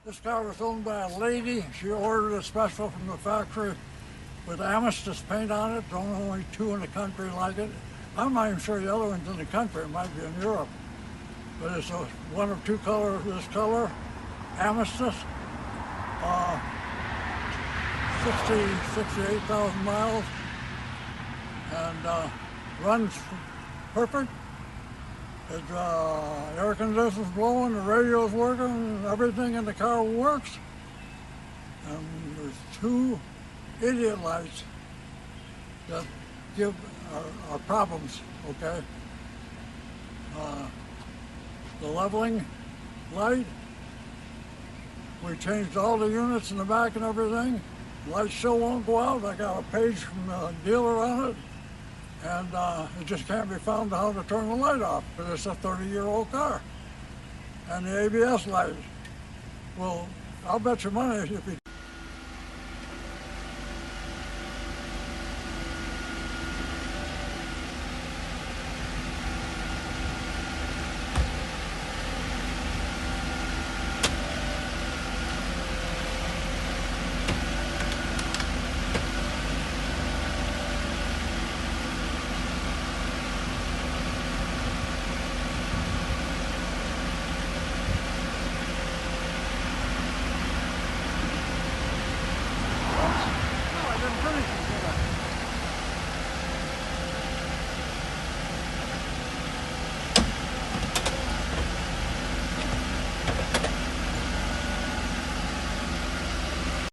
This car was owned by a lady. She ordered a special from the factory with amethyst paint on it. There's only two in the country like it. I'm not even sure the other one's in the country. It might be in Europe. But it's one of two colors, this color, amethyst. 68,000 miles. And runs perfect. It's, air conditioner's blowing, the radio's working, everything in the car works. And there's two idiot lights that give our problems, okay? The leveling light, we changed all the units in the back and everything. The light still won't go out. I got a page from the dealer on it. And it just can't be found how to turn the light off, because it's a 30-year-old car. And the ABS light, well, I'll bet you money if you